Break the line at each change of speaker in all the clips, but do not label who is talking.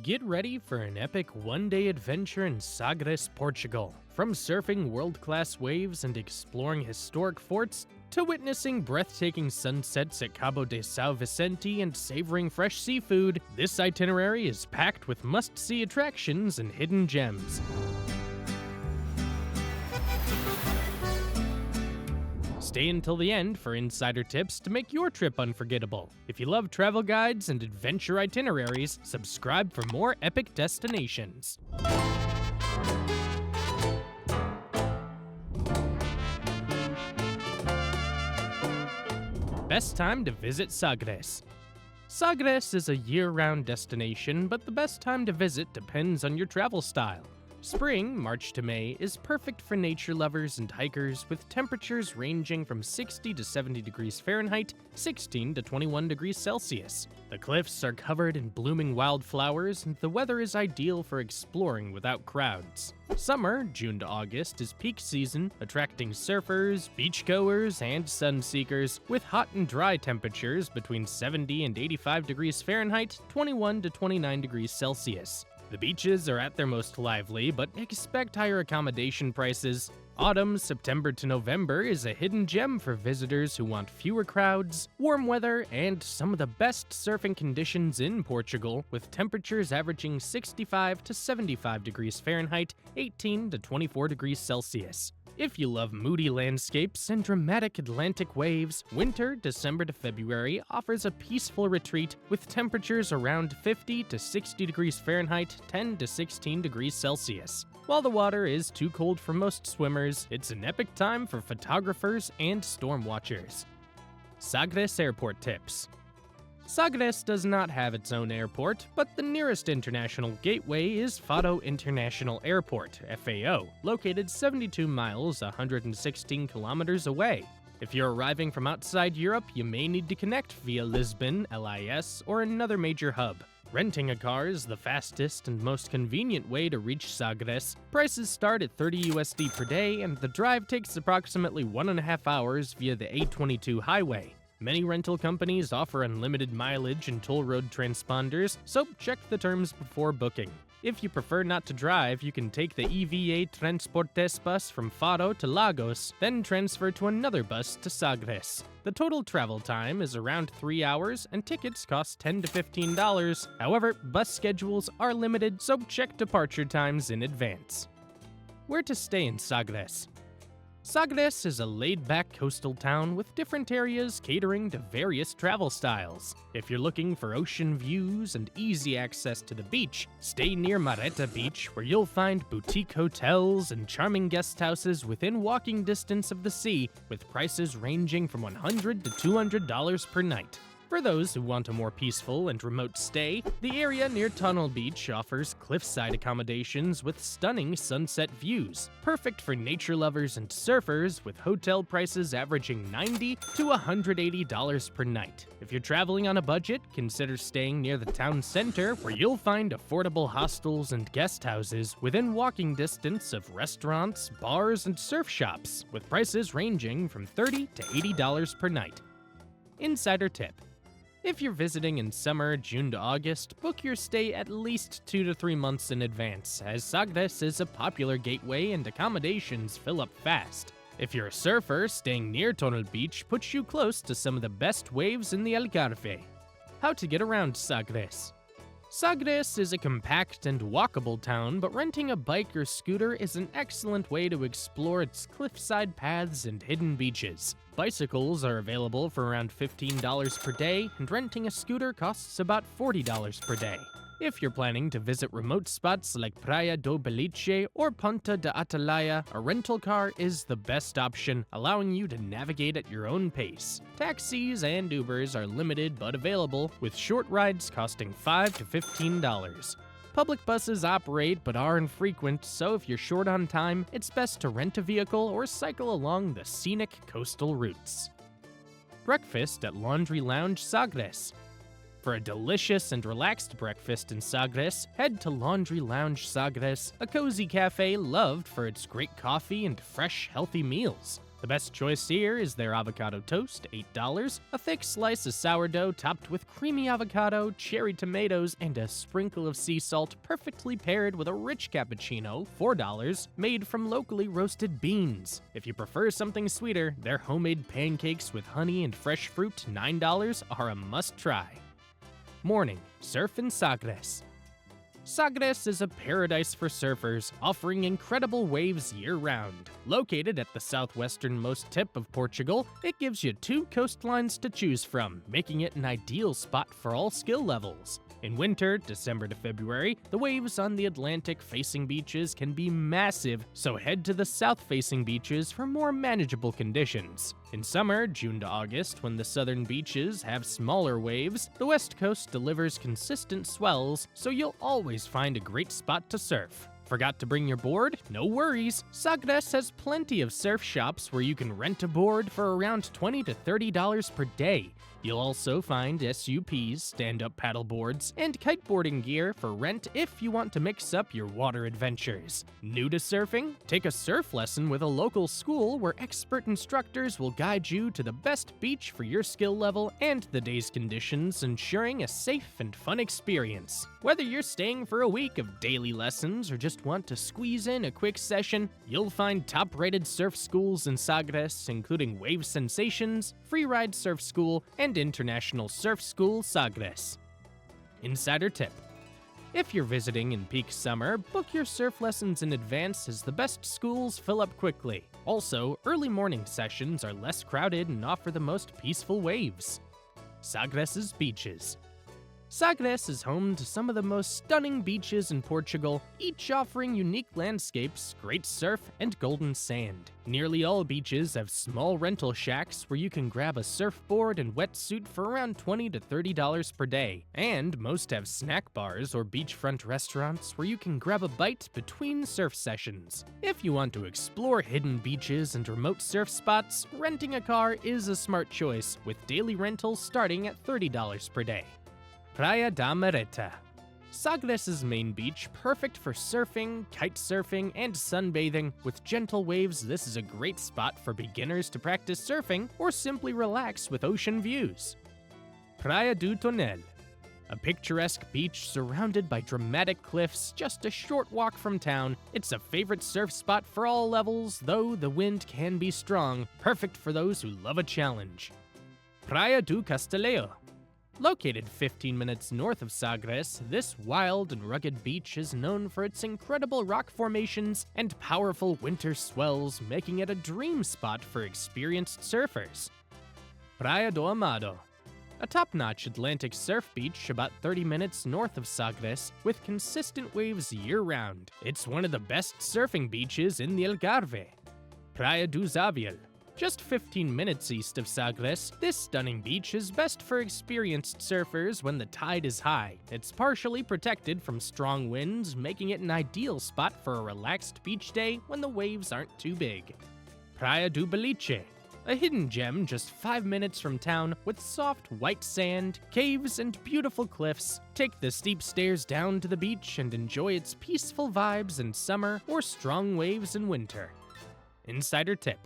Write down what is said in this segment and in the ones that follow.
Get ready for an epic one-day adventure in Sagres, Portugal. From surfing world-class waves and exploring historic forts, to witnessing breathtaking sunsets at Cabo de São Vicente and savoring fresh seafood, this itinerary is packed with must-see attractions and hidden gems. Stay until the end for insider tips to make your trip unforgettable. If you love travel guides and adventure itineraries, subscribe for more epic destinations. Best time to visit Sagres. Sagres is a year-round destination, but the best time to visit depends on your travel style. Spring, March to May, is perfect for nature lovers and hikers with temperatures ranging from 60 to 70 degrees Fahrenheit, 16 to 21 degrees Celsius. The cliffs are covered in blooming wildflowers and the weather is ideal for exploring without crowds. Summer, June to August, is peak season, attracting surfers, beachgoers, and sun-seekers, with hot and dry temperatures between 70 and 85 degrees Fahrenheit, 21 to 29 degrees Celsius. The beaches are at their most lively, but expect higher accommodation prices. Autumn, September to November, is a hidden gem for visitors who want fewer crowds, warm weather, and some of the best surfing conditions in Portugal, with temperatures averaging 65 to 75 degrees Fahrenheit, 18 to 24 degrees Celsius. If you love moody landscapes and dramatic Atlantic waves, winter, December to February, offers a peaceful retreat with temperatures around 50 to 60 degrees Fahrenheit, 10 to 16 degrees Celsius. While the water is too cold for most swimmers, it's an epic time for photographers and storm watchers. Sagres Airport Tips. Sagres does not have its own airport, but the nearest international gateway is Faro International Airport, FAO, located 72 miles, 116 kilometers away. If you're arriving from outside Europe, you may need to connect via Lisbon, LIS, or another major hub. Renting a car is the fastest and most convenient way to reach Sagres. Prices start at $30 USD per day, and the drive takes approximately 1.5 hours via the A22 highway. Many rental companies offer unlimited mileage and toll road transponders, so check the terms before booking. If you prefer not to drive, you can take the EVA Transportes bus from Faro to Lagos, then transfer to another bus to Sagres. The total travel time is around 3 hours, and tickets cost $10 to $15. However, bus schedules are limited, so check departure times in advance. Where to stay in Sagres? Sagres is a laid-back coastal town with different areas catering to various travel styles. If you're looking for ocean views and easy access to the beach, stay near Mareta Beach, where you'll find boutique hotels and charming guest houses within walking distance of the sea, with prices ranging from $100 to $200 per night. For those who want a more peaceful and remote stay, the area near Tunnel Beach offers cliffside accommodations with stunning sunset views, perfect for nature lovers and surfers, with hotel prices averaging $90 to $180 per night. If you're traveling on a budget, consider staying near the town center, where you'll find affordable hostels and guest houses within walking distance of restaurants, bars, and surf shops, with prices ranging from $30 to $80 per night. Insider tip. If you're visiting in summer, June to August, book your stay at least 2 to 3 months in advance, as Sagres is a popular gateway and accommodations fill up fast. If you're a surfer, staying near Tunnel Beach puts you close to some of the best waves in the Algarve. How to get around Sagres. Sagres is a compact and walkable town, but renting a bike or scooter is an excellent way to explore its cliffside paths and hidden beaches. Bicycles are available for around $15 per day, and renting a scooter costs about $40 per day. If you're planning to visit remote spots like Praia do Beliche or Ponta de Atalaya, a rental car is the best option, allowing you to navigate at your own pace. Taxis and Ubers are limited but available, with short rides costing $5 to $15. Public buses operate but are infrequent, so if you're short on time, it's best to rent a vehicle or cycle along the scenic coastal routes. Breakfast at Laundry Lounge Sagres. For a delicious and relaxed breakfast in Sagres, head to Laundry Lounge Sagres, a cozy cafe loved for its great coffee and fresh, healthy meals. The best choice here is their avocado toast, $8, a thick slice of sourdough topped with creamy avocado, cherry tomatoes, and a sprinkle of sea salt perfectly paired with a rich cappuccino, $4, made from locally roasted beans. If you prefer something sweeter, their homemade pancakes with honey and fresh fruit, $9, are a must-try. Morning, surf in Sagres. Sagres is a paradise for surfers, offering incredible waves year-round. Located at the southwesternmost tip of Portugal, it gives you 2 coastlines to choose from, making it an ideal spot for all skill levels. In winter, December to February, the waves on the Atlantic-facing beaches can be massive, so head to the south-facing beaches for more manageable conditions. In summer, June to August, when the southern beaches have smaller waves, the west coast delivers consistent swells, so you'll always find a great spot to surf. Forgot to bring your board? No worries. Sagres has plenty of surf shops where you can rent a board for around $20 to $30 per day. You'll also find SUPs, stand-up paddle boards, and kiteboarding gear for rent if you want to mix up your water adventures. New to surfing? Take a surf lesson with a local school where expert instructors will guide you to the best beach for your skill level and the day's conditions, ensuring a safe and fun experience. Whether you're staying for a week of daily lessons or just want to squeeze in a quick session, you'll find top-rated surf schools in Sagres, including Wave Sensations, Freeride Surf School, and International Surf School Sagres. Insider tip: if you're visiting in peak summer, book your surf lessons in advance as the best schools fill up quickly. Also, early morning sessions are less crowded and offer the most peaceful waves. Sagres' beaches. Sagres is home to some of the most stunning beaches in Portugal, each offering unique landscapes, great surf, and golden sand. Nearly all beaches have small rental shacks where you can grab a surfboard and wetsuit for around $20 to $30 per day, and most have snack bars or beachfront restaurants where you can grab a bite between surf sessions. If you want to explore hidden beaches and remote surf spots, renting a car is a smart choice, with daily rentals starting at $30 per day. Praia da Mareta. Sagres' main beach, perfect for surfing, kite surfing, and sunbathing. With gentle waves, this is a great spot for beginners to practice surfing or simply relax with ocean views. Praia do Tonel. A picturesque beach surrounded by dramatic cliffs just a short walk from town. It's a favorite surf spot for all levels, though the wind can be strong, perfect for those who love a challenge. Praia do Castelao. Located 15 minutes north of Sagres, this wild and rugged beach is known for its incredible rock formations and powerful winter swells, making it a dream spot for experienced surfers. Praia do Amado. A top-notch Atlantic surf beach about 30 minutes north of Sagres, with consistent waves year-round. It's one of the best surfing beaches in the Algarve. Praia do Zaviel. Just 15 minutes east of Sagres, this stunning beach is best for experienced surfers when the tide is high. It's partially protected from strong winds, making it an ideal spot for a relaxed beach day when the waves aren't too big. Praia do Beliche. A hidden gem just 5 minutes from town with soft white sand, caves, and beautiful cliffs. Take the steep stairs down to the beach and enjoy its peaceful vibes in summer or strong waves in winter. Insider tip: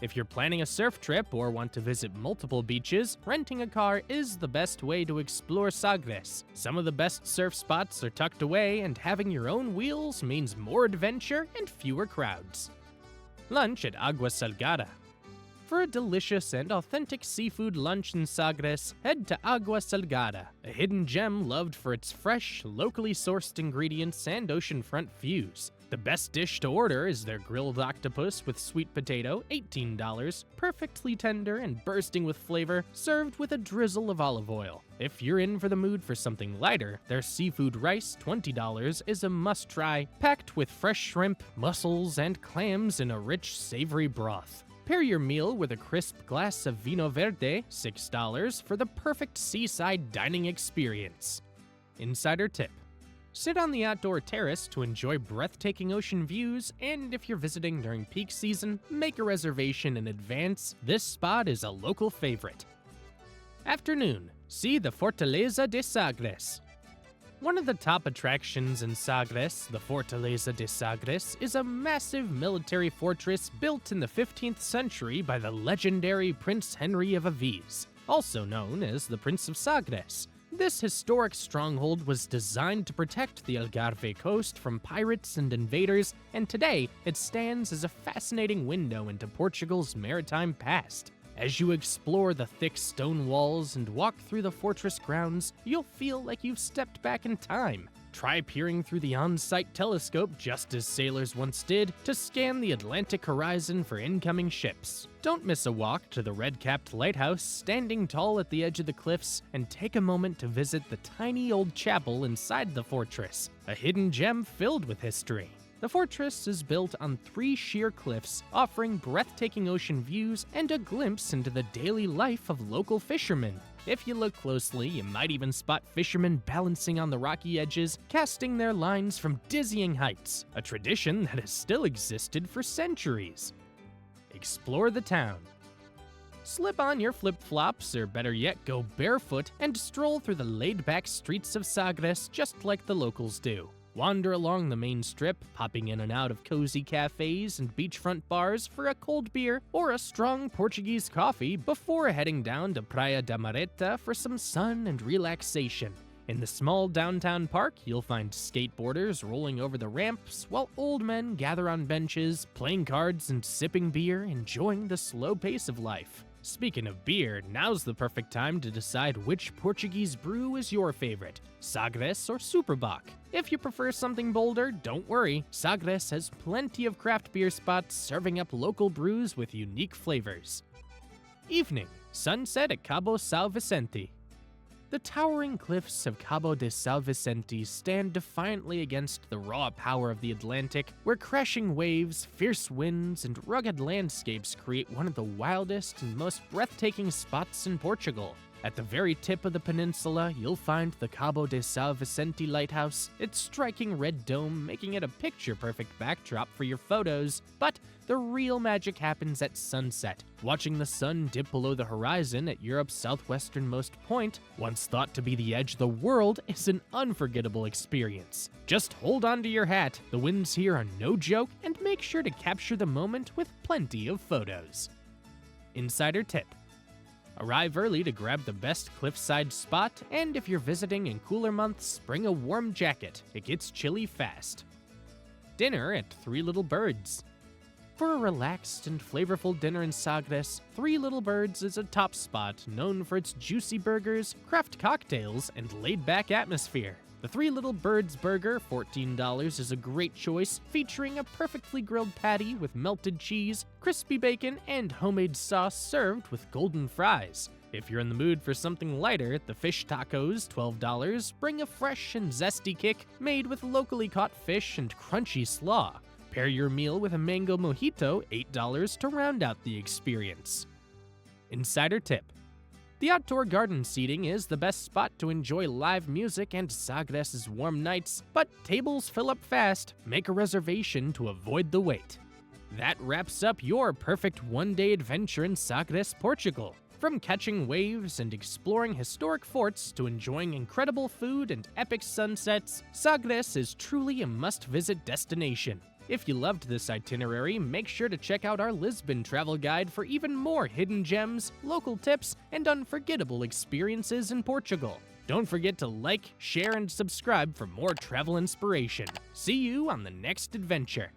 if you're planning a surf trip or want to visit multiple beaches, renting a car is the best way to explore Sagres. Some of the best surf spots are tucked away, and having your own wheels means more adventure and fewer crowds. Lunch at Agua Salgada. For a delicious and authentic seafood lunch in Sagres, head to Agua Salgada, a hidden gem loved for its fresh, locally sourced ingredients and oceanfront views. The best dish to order is their grilled octopus with sweet potato, $18, perfectly tender and bursting with flavor, served with a drizzle of olive oil. If you're in for the mood for something lighter, their seafood rice, $20, is a must-try, packed with fresh shrimp, mussels, and clams in a rich, savory broth. Pair your meal with a crisp glass of vino verde, $6, for the perfect seaside dining experience. Insider tip: sit on the outdoor terrace to enjoy breathtaking ocean views, and if you're visiting during peak season, make a reservation in advance. This spot is a local favorite. Afternoon. See the Fortaleza de Sagres. One of the top attractions in Sagres, the Fortaleza de Sagres, is a massive military fortress built in the 15th century by the legendary Prince Henry of Aviz, also known as the Prince of Sagres. This historic stronghold was designed to protect the Algarve coast from pirates and invaders, and today it stands as a fascinating window into Portugal's maritime past. As you explore the thick stone walls and walk through the fortress grounds, you'll feel like you've stepped back in time. Try peering through the on-site telescope just as sailors once did to scan the Atlantic horizon for incoming ships. Don't miss a walk to the red-capped lighthouse standing tall at the edge of the cliffs, and take a moment to visit the tiny old chapel inside the fortress, a hidden gem filled with history. The fortress is built on 3 sheer cliffs, offering breathtaking ocean views and a glimpse into the daily life of local fishermen. If you look closely, you might even spot fishermen balancing on the rocky edges, casting their lines from dizzying heights, a tradition that has still existed for centuries. Explore the town. Slip on your flip-flops, or better yet, go barefoot and stroll through the laid-back streets of Sagres just like the locals do. Wander along the main strip, popping in and out of cozy cafes and beachfront bars for a cold beer or a strong Portuguese coffee before heading down to Praia da Mareta for some sun and relaxation. In the small downtown park, you'll find skateboarders rolling over the ramps while old men gather on benches, playing cards and sipping beer, enjoying the slow pace of life. Speaking of beer, now's the perfect time to decide which Portuguese brew is your favorite, Sagres or Superbock. If you prefer something bolder, don't worry, Sagres has plenty of craft beer spots serving up local brews with unique flavors. Evening, sunset at Cabo São Vicente. The towering cliffs of Cabo de São Vicente stand defiantly against the raw power of the Atlantic, where crashing waves, fierce winds, and rugged landscapes create one of the wildest and most breathtaking spots in Portugal. At the very tip of the peninsula, you'll find the Cabo de São Vicente lighthouse, its striking red dome making it a picture-perfect backdrop for your photos. But the real magic happens at sunset. Watching the sun dip below the horizon at Europe's southwesternmost point, once thought to be the edge of the world, is an unforgettable experience. Just hold on to your hat, the winds here are no joke, and make sure to capture the moment with plenty of photos. Insider tip: arrive early to grab the best cliffside spot, and if you're visiting in cooler months, bring a warm jacket. It gets chilly fast. Dinner at Three Little Birds. For a relaxed and flavorful dinner in Sagres, Three Little Birds is a top spot known for its juicy burgers, craft cocktails, and laid-back atmosphere. The Three Little Birds burger, $14, is a great choice, featuring a perfectly grilled patty with melted cheese, crispy bacon, and homemade sauce served with golden fries. If you're in the mood for something lighter, the fish tacos, $12, bring a fresh and zesty kick made with locally caught fish and crunchy slaw. Pair your meal with a mango mojito, $8, to round out the experience. Insider tip: the outdoor garden seating is the best spot to enjoy live music and Sagres' warm nights, but tables fill up fast. Make a reservation to avoid the wait. That wraps up your perfect one-day adventure in Sagres, Portugal. From catching waves and exploring historic forts to enjoying incredible food and epic sunsets, Sagres is truly a must-visit destination. If you loved this itinerary, make sure to check out our Lisbon travel guide for even more hidden gems, local tips, and unforgettable experiences in Portugal. Don't forget to like, share, and subscribe for more travel inspiration. See you on the next adventure.